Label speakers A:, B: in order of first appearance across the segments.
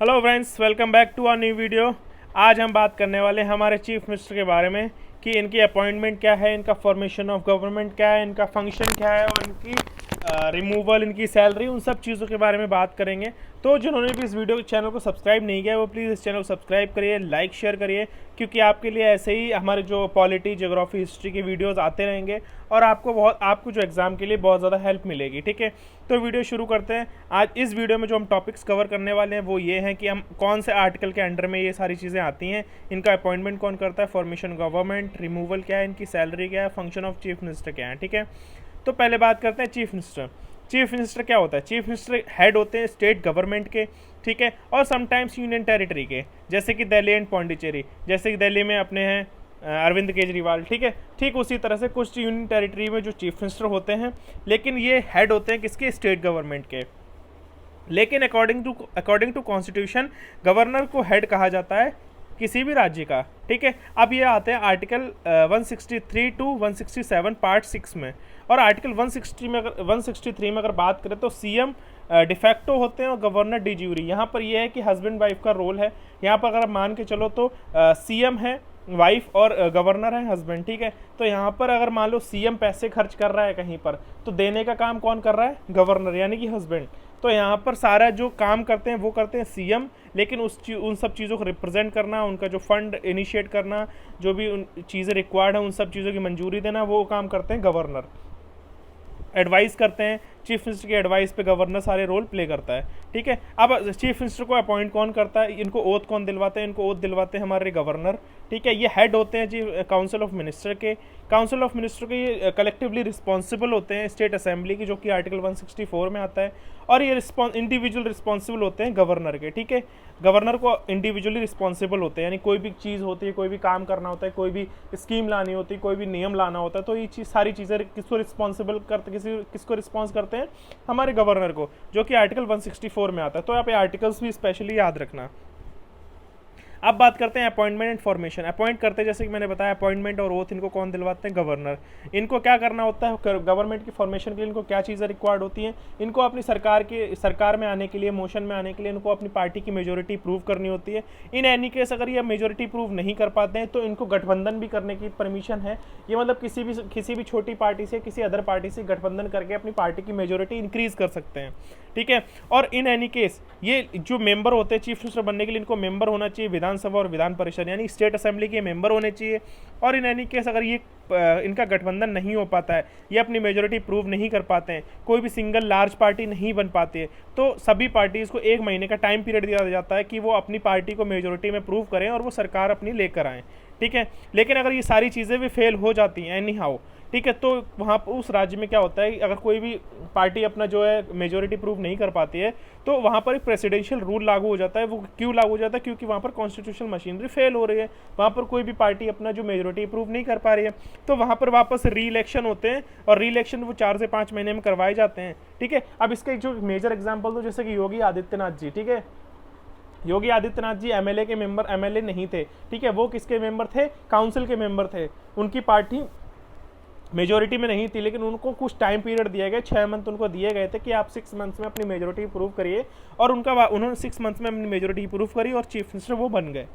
A: Hello friends, welcome back to our new video. आज हम बात करने वाले हैं हमारे चीफ मिनिस्टर के बारे में कि इनकी अपॉइंटमेंट क्या है, इनका फॉर्मेशन ऑफ गवर्नमेंट क्या है, इनका फंक्शन क्या है और इनकी रिमूवल, इनकी सैलरी, उन सब चीज़ों के बारे में बात करेंगे। तो जिन्होंने भी इस वीडियो चैनल को सब्सक्राइब नहीं किया वो प्लीज़ इस चैनल को सब्सक्राइब करिए, लाइक शेयर करिए, क्योंकि आपके लिए ऐसे ही हमारे जो पॉलिटी, ज्योग्राफी, हिस्ट्री के वीडियोस आते रहेंगे और आपको जो एग्ज़ाम के लिए बहुत ज़्यादा हेल्प मिलेगी। ठीक है, तो वीडियो शुरू करते हैं। आज इस वीडियो में जो हम टॉपिक्स कवर करने वाले हैं वो ये हैं कि हम कौन से आर्टिकल के अंडर में ये सारी चीज़ें आती हैं, इनका अपॉइंटमेंट कौन करता है, फॉर्मेशन गवर्नमेंट, रिमूवल क्या है, इनकी सैलरी क्या है, फंक्शन ऑफ चीफ मिनिस्टर क्या है। ठीक है, तो पहले बात करते हैं चीफ मिनिस्टर। चीफ मिनिस्टर क्या होता है? चीफ मिनिस्टर हेड होते हैं स्टेट गवर्नमेंट के, ठीक है, और समटाइम्स यूनियन टेरिटरी के, जैसे कि दिल्ली एंड पौंडीचेरी। जैसे कि दिल्ली में अपने हैं अरविंद केजरीवाल, ठीक है, ठीक उसी तरह से कुछ यूनियन टेरिटरी में जो चीफ मिनिस्टर होते हैं, लेकिन ये हेड होते हैं किसके? स्टेट गवर्नमेंट के। लेकिन अकॉर्डिंग टू कॉन्स्टिट्यूशन गवर्नर को हेड कहा जाता है किसी भी राज्य का। ठीक है, अब ये आते हैं आर्टिकल 163 टू 167 पार्ट 6 में। और आर्टिकल 163 में अगर बात करें तो सीएम डिफेक्टो होते हैं और गवर्नर डी ज्यूरी। यहाँ पर यह है कि हस्बैंड वाइफ का रोल है। यहाँ पर अगर आप मान के चलो तो सीएम है वाइफ और गवर्नर है हस्बैंड। ठीक है, तो यहाँ पर अगर मान लो सीएम पैसे खर्च कर रहा है कहीं पर, तो देने का काम कौन कर रहा है? गवर्नर, यानी कि हस्बैंड। तो यहाँ पर सारा जो काम करते हैं वो करते हैं सीएम, लेकिन उन सब चीज़ों को रिप्रेजेंट करना, उनका जो फंड इनिशिएट करना, जो भी उन चीज़ें रिक्वायर्ड है उन सब चीज़ों की मंजूरी देना, वो काम करते हैं गवर्नर। एडवाइस करते हैं, चीफ मिनिस्टर की एडवाइस पे गवर्नर सारे रोल प्ले करता है। ठीक है, अब चीफ मिनिस्टर को अपॉइंट कौन करता है? इनको ओथ कौन दिलवाते हैं? इनको ओथ दिलवाते हैं हमारे गवर्नर। ठीक है, ये हेड होते हैं जी काउंसिल ऑफ मिनिस्टर के। काउंसिल ऑफ मिनिस्टर के ये कलेक्टिवली रिस्पॉन्सिबल होते हैं स्टेट असेंबली की, जो कि आर्टिकल 164 में आता है। और ये इंडिविजुअल रिस्पॉन्सिबल होते हैं गवर्नर के। ठीक है, गवर्नर को इंडिविजुअली रिस्पॉन्सिबल होते हैं, यानी कोई भी चीज़ होती है, कोई भी काम करना होता है, कोई भी स्कीम लानी होती है, कोई भी नियम लाना होता है, तो ये सारी चीज़ें किसको रिस्पॉन्सिबल करते, किसको रिस्पॉन्स करते हैं? हमारे गवर्नर को, जो कि आर्टिकल 164 में आता है। तो आप ये आर्टिकल्स भी स्पेशली याद रखना। अब बात करते हैं अपॉइंटमेंट एंड फॉर्मेशन। अपॉइंट करते हैं, जैसे कि मैंने बताया, अपॉइंटमेंट और ओथ इनको कौन दिलवाते हैं? गवर्नर। इनको क्या करना होता है? गवर्नमेंट की फॉर्मेशन के लिए इनको क्या चीज़ें रिक्वायर्ड होती हैं? इनको अपनी सरकार में आने के लिए, मोशन में आने के लिए इनको अपनी पार्टी की मेजोरिटी प्रूव करनी होती है। इन एनी केस अगर ये मेजोरिटी प्रूव नहीं कर पाते हैं तो इनको गठबंधन भी करने की परमिशन है। ये मतलब किसी भी छोटी पार्टी से, किसी अदर पार्टी से गठबंधन करके अपनी पार्टी की मेजोरिटी इंक्रीज कर सकते हैं। ठीक है, और इन एनी केस ये जो मेंबर होते हैं चीफ मिनिस्टर बनने के लिए, इनको मेंबर होना चाहिए विधानसभा और विधान परिषद, यानी स्टेट असेंबली के मेंबर होने चाहिए। और इन एनी केस अगर ये इनका गठबंधन नहीं हो पाता है, ये अपनी मेजोरिटी प्रूव नहीं कर पाते हैं, कोई भी सिंगल लार्ज पार्टी नहीं बन पाती है, तो सभी पार्टीज़ को 1 महीने का टाइम पीरियड दिया जाता है कि वो अपनी पार्टी को मेजोरिटी में प्रूव करें और वो सरकार अपनी लेकर आएँ। ठीक है, लेकिन अगर ये सारी चीज़ें भी फेल हो जाती हैं एनी हाउ, ठीक है, तो वहाँ पर उस राज्य में क्या होता है, अगर कोई भी पार्टी अपना जो है मेजोरिटी प्रूव नहीं कर पाती है, तो वहाँ पर एक प्रेसिडेंशियल रूल लागू हो जाता है। वो क्यों लागू हो जाता है? क्योंकि वहाँ पर कॉन्स्टिट्यूशनल मशीनरी फेल हो रही है, वहाँ पर कोई भी पार्टी अपना जो मेजोरिटी प्रूव नहीं कर पा रही है, तो वहाँ पर वापस री इलेक्शन होते हैं और री इलेक्शन वो 4 से 5 महीने में करवाए जाते हैं। ठीक है, अब इसका एक जो मेजर एग्जाम्पल तो जैसे कि योगी आदित्यनाथ जी। ठीक है, योगी आदित्यनाथ जी एमएलए के मेंबर एमएलए नहीं थे। ठीक है, वो किसके मेंबर थे? काउंसिल के मेंबर थे। उनकी पार्टी मेजोरिटी में नहीं थी, लेकिन उनको कुछ टाइम पीरियड दिया गया, 6 मंथ उनको दिए गए थे कि आप 6 मंथ्स में अपनी मेजोरिटी प्रूव करिए, और उन्होंने 6 मंथ्स में अपनी मेजोरिटी प्रूव करी और चीफ मिनिस्टर वो बन गए।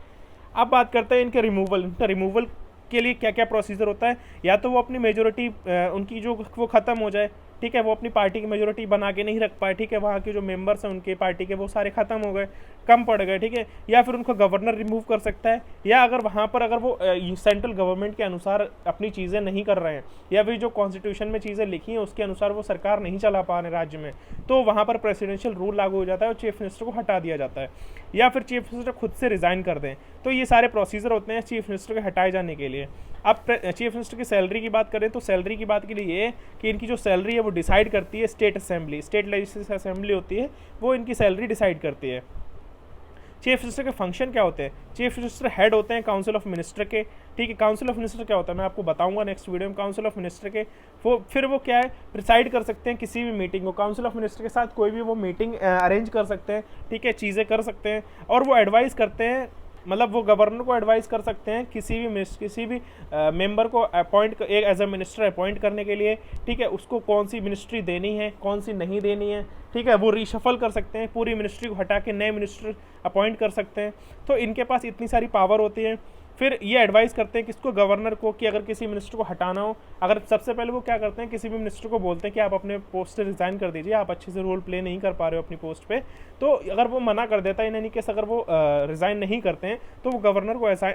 A: अब बात करते हैं इनके रिमूवल। इनका रिमूवल के लिए क्या क्या प्रोसीजर होता है? या तो वो अपनी मेजोरिटी उनकी जो वो ख़त्म हो जाए, ठीक है, वो अपनी पार्टी की मेजोरिटी बना के नहीं रख पाए, ठीक है, वहाँ के जो मेंबर्स हैं उनके पार्टी के वो सारे ख़त्म हो गए, कम पड़ गए, ठीक है, या फिर उनको गवर्नर रिमूव कर सकता है, या अगर वहाँ पर अगर वो सेंट्रल गवर्नमेंट के अनुसार अपनी चीज़ें नहीं कर रहे हैं, या फिर जो कॉन्स्टिट्यूशन में चीज़ें लिखी हैं उसके अनुसार वो सरकार नहीं चला पा रहे राज्य में, तो वहाँ पर प्रेसिडेंशियल रूल लागू हो जाता है और चीफ मिनिस्टर को हटा दिया जाता है, या फिर चीफ मिनिस्टर खुद से रिज़ाइन कर दें। तो ये सारे प्रोसीजर होते हैं चीफ मिनिस्टर के हटाए जाने के लिए। अब चीफ मिनिस्टर की सैलरी की बात करें तो सैलरी की बात के लिए ये है कि इनकी जो सैलरी है वो डिसाइड करती है state assembly, state legislative assembly होती है, वो इनकी सैलरी डिसाइड करती है। चीफ मिनिस्टर के फंक्शन क्या होते हैं? चीफ मिनिस्टर हेड होते हैं काउंसिल ऑफ मिनिस्टर के। ठीक है, काउंसिल ऑफ मिनिस्टर क्या होता है मैं आपको बताऊंगा नेक्स्ट वीडियो में। काउंसिल ऑफ मिनिस्टर के वो क्या है, प्रिसाइड कर सकते हैं किसी भी मीटिंग को। काउंसिल ऑफ मिनिस्टर के साथ कोई भी वो मीटिंग अरेंज कर सकते हैं, ठीक है, चीज़ें कर सकते हैं, और वो एडवाइस करते हैं मतलब वो गवर्नर को एडवाइस कर सकते हैं किसी भी मेंबर को अपॉइंट एक एज अ मिनिस्टर अपॉइंट करने के लिए, ठीक है, उसको कौन सी मिनिस्ट्री देनी है कौन सी नहीं देनी है, ठीक है, वो रीशफल कर सकते हैं, पूरी मिनिस्ट्री को हटा के नए मिनिस्टर अपॉइंट कर सकते हैं। तो इनके पास इतनी सारी पावर होती है। फिर ये एडवाइस करते हैं किसको, गवर्नर को, कि अगर किसी मिनिस्टर को हटाना हो, अगर सबसे पहले वो क्या करते हैं, किसी भी मिनिस्टर को बोलते हैं कि आप अपने पोस्ट से रिज़ाइन कर दीजिए, आप अच्छे से रोल प्ले नहीं कर पा रहे हो अपनी पोस्ट पे। तो अगर वो मना कर देता है, इन एनी केस अगर वो रिज़ाइन नहीं करते हैं, तो वो गवर्नर को ऐसा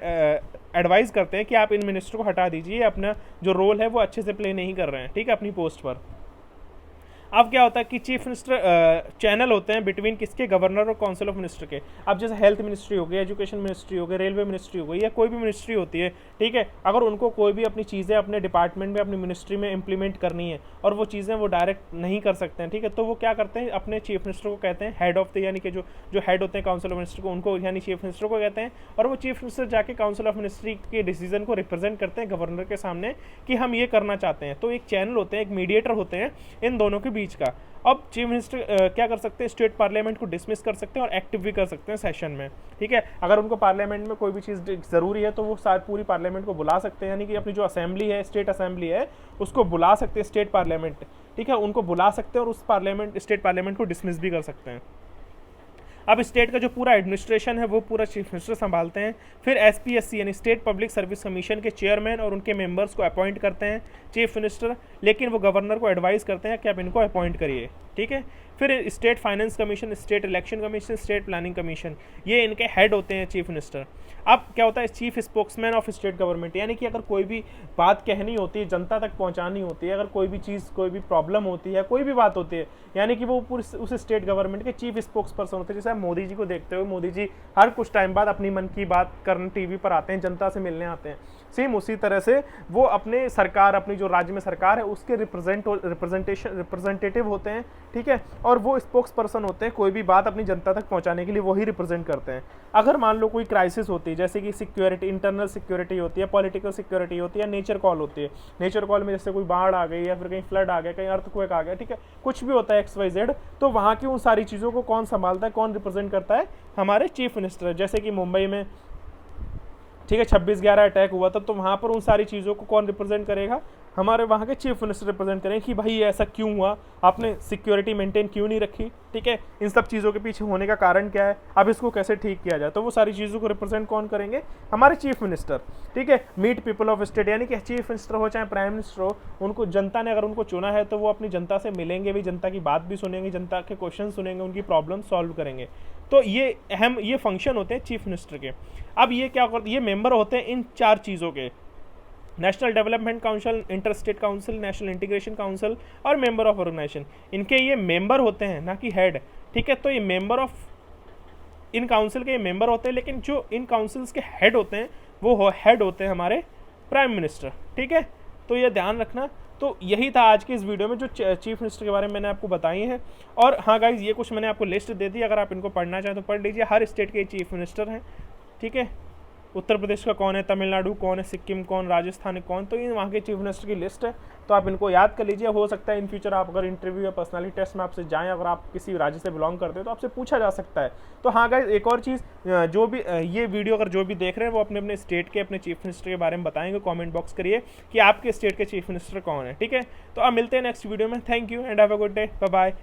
A: एडवाइस करते हैं कि आप इन मिनिस्टर को हटा दीजिए, अपना जो रोल है वो अच्छे से प्ले नहीं कर रहे हैं, ठीक है, अपनी पोस्ट पर। अब क्या होता है कि चीफ मिनिस्टर चैनल होते हैं बिटवीन किसके, गवर्नर और काउंसिल ऑफ मिनिस्टर के। अब जैसे हेल्थ मिनिस्ट्री हो गई, एजुकेशन मिनिस्ट्री हो गई, रेलवे मिनिस्ट्री हो गई, या कोई भी मिनिस्ट्री होती है, ठीक है, अगर उनको कोई भी अपनी चीज़ें अपने डिपार्टमेंट में अपनी मिनिस्ट्री में इंप्लीमेंट करनी है और वो चीज़ें वो डायरेक्ट नहीं कर सकते हैं, ठीक है, तो वो क्या करते हैं, अपने चीफ मिनिस्टर को कहते हैं हेड ऑफ द, यानी कि जो हेड होते हैं काउंसिल ऑफ मिनिस्टर को, उनको यानी चीफ मिनिस्टर को कहते हैं, और वो चीफ मिनिस्टर जाके काउंसिल ऑफ मिनिस्ट्री के डिसीजन को रिप्रेजेंट करते हैं गवर्नर के सामने कि हम ये करना चाहते हैं। तो एक चैनल होते हैं, एक मीडिएटर होते हैं इन दोनों के बीच का। अब चीफ मिनिस्टर क्या कर सकते हैं, स्टेट पार्लियामेंट को डिसमिस कर सकते हैं और एक्टिव भी कर सकते हैं सेशन में, ठीक है। अगर उनको पार्लियामेंट में कोई भी चीज़ ज़रूरी है तो वो सारी पूरी पार्लियामेंट को बुला सकते हैं, यानी कि अपनी जो असेंबली है, स्टेट असेंबली है, उसको बुला सकते हैं, स्टेट पार्लियामेंट, ठीक है, उनको बुला सकते हैं और उस स्टेट पार्लियामेंट को डिसमिस भी कर सकते हैं। अब स्टेट का जो पूरा एडमिनिस्ट्रेशन है वो पूरा चीफ मिनिस्टर संभालते हैं। फिर एसपीएससी यानी स्टेट पब्लिक सर्विस कमीशन के चेयरमैन और उनके मेंबर्स को अपॉइंट करते हैं चीफ मिनिस्टर, लेकिन वो गवर्नर को एडवाइस करते हैं कि आप इनको अपॉइंट करिए, ठीक है। फिर state finance commission, state election commission, state planning commission, ये इनके हेड होते हैं चीफ मिनिस्टर। अब क्या होता है, chief spokesman of state government, यानी कि अगर कोई भी बात कहनी होती है, जनता तक पहुंचानी होती है, अगर कोई भी चीज़, कोई भी प्रॉब्लम होती है, कोई भी बात होती है, यानी कि वो पूरे उस स्टेट गवर्नमेंट के चीफ स्पोक्स पर्सन होते हैं। जैसे मोदी जी को देखते हुए, मोदी जी हर कुछ टाइम बाद अपनी मन की बात करने टीवी पर आते हैं, जनता से मिलने आते हैं। सेम उसी तरह से वो अपने सरकार, अपनी जो राज्य में सरकार है उसके रिप्रेजेंटेटिव होते हैं, ठीक है, और वो स्पोक्स पर्सन होते हैं, कोई भी बात अपनी जनता तक पहुंचाने के लिए वही रिप्रेजेंट करते हैं। अगर मान लो कोई क्राइसिस होती है, जैसे कि सिक्योरिटी, इंटरनल सिक्योरिटी होती है, पॉलिटिकल सिक्योरिटी होती है, नेचर कॉल होती है, नेचर कॉल में जैसे कोई बाढ़ आ गई या फिर कहीं फ्लड आ गया, कहीं अर्थक्वेक आ गया, ठीक है, कुछ भी होता है XYZ, तो वहाँ की उन सारी चीज़ों को कौन संभालता है, कौन रिप्रेजेंट करता है, हमारे चीफ मिनिस्टर। जैसे कि मुंबई में, ठीक है, 26/11 अटैक हुआ था, तो वहाँ पर उन सारी चीज़ों को कौन रिप्रेजेंट करेगा, हमारे वहाँ के चीफ मिनिस्टर रिप्रेजेंट करें कि भाई ये ऐसा क्यों हुआ, आपने सिक्योरिटी मेंटेन क्यों नहीं रखी, ठीक है, इन सब चीज़ों के पीछे होने का कारण क्या है, अब इसको कैसे ठीक किया जाए। तो वो सारी चीज़ों को रिप्रेजेंट कौन करेंगे, हमारे चीफ मिनिस्टर, ठीक है। मीट पीपल ऑफ स्टेट, यानी कि चीफ मिनिस्टर हो चाहे प्राइम मिनिस्टर हो, उनको जनता ने अगर उनको चुना है तो वो अपनी जनता से मिलेंगे भी, जनता की बात भी सुनेंगे, जनता के क्वेश्चन सुनेंगे, उनकी प्रॉब्लम सॉल्व करेंगे। तो ये अहम ये फंक्शन होते हैं चीफ मिनिस्टर के। अब ये क्या करते, ये मेंबर होते हैं इन 4 चीज़ों के, national development council, inter state council, national integration council और मेंबर ऑफ ऑर्गेनाइजेशन। इनके ये मेंबर होते हैं, ना कि हेड, ठीक है। तो ये मेंबर ऑफ, इन काउंसिल के ये मेंबर होते हैं, लेकिन जो इन काउंसिल्स के हेड होते हैं वो हेड होते हैं हमारे प्राइम मिनिस्टर, ठीक है। तो ये ध्यान रखना। तो यही था आज की इस वीडियो में जो चीफ मिनिस्टर के बारे में मैंने आपको बताई है। और हाँ गाइज, ये कुछ मैंने आपको लिस्ट दे दी, अगर आप इनको पढ़ना चाहें तो पढ़ लीजिए। हर स्टेट के चीफ मिनिस्टर हैं, ठीक है। उत्तर प्रदेश का कौन है, तमिलनाडु कौन है, सिक्किम कौन, राजस्थान कौन, तो ये वहाँ के चीफ मिनिस्टर की लिस्ट है। तो आप इनको याद कर लीजिए। हो सकता है इन फ्यूचर आप अगर इंटरव्यू या पर्सनैलिटी टेस्ट में आपसे जाएं, अगर आप किसी राज्य से बिलोंग करते हैं तो आपसे पूछा जा सकता है। तो हाँ गाइज, एक और चीज़, जो भी ये वीडियो अगर जो भी देख रहे हैं वो अपने अपने स्टेट के, अपने चीफ मिनिस्टर के बारे में बताएंगे, कॉमेंट बॉक्स करिए कि आपके स्टेट के चीफ मिनिस्टर कौन है, ठीक है। तो अब मिलते हैं नेक्स्ट वीडियो में। Thank you and have a good day, bye bye.